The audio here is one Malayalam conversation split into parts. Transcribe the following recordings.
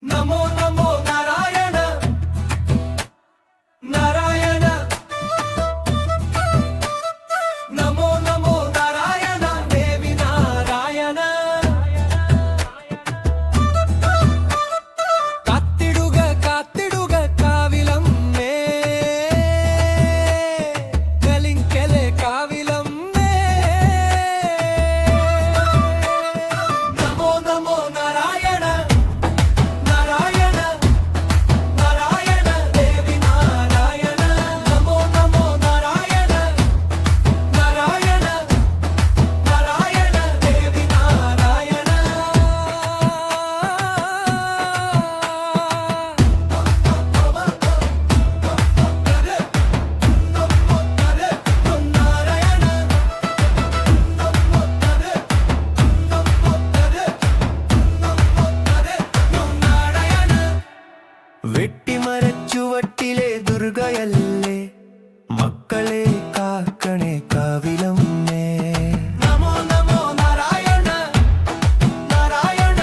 നമോ നമോ നാരായണ നാരായണ നമോ നമോ നാരായണ ദേവി നാരായണ കാത്തിടുക കാത്തിടുക കാവിലമ്മേ കലിങ്കലെ കാവിലമ്മേ നമോ നമോ നാരായണ നാരായണ നാരായണ ദേവി നാരായണ നമോ നമോ നാരായണ നാരായണ നാരായണ ദേവി നാരായണ വെട്ടിമരച്ചുവട്ടിലെ ദുർഗയല്ലേ മക്കളെ കാക്കണേ കാവിലമ്മേ നമോ നമോ നാരായണ നാരായണ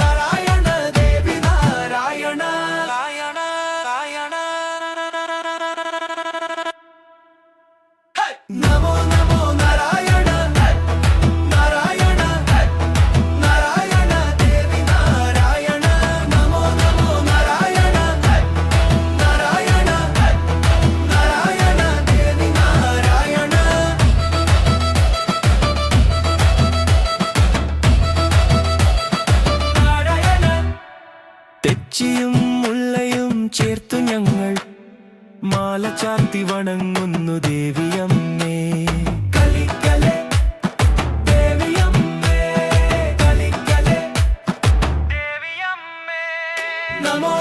നാരായണ ദേവി നാരായണ നാരായണ നാരായണ നമോ നമോ നാരായണ നാരായണ നാരായണ ദേവി നാരായണ നമോ നമോ നാരായണ നാരായണ നാരായണ ദേവി നാരായണ നാരായണ തെച്ചിയും മുല്ലയും ചേർത്തു ഞങ്ങൾ മാല ചാർത്തി വണങ്ങുന്നു ദേവിയമ്മേ കലിക്കലെ ദേവിയമ്മേ കലിക്കലെ ദേവിയമ്മേ നമോ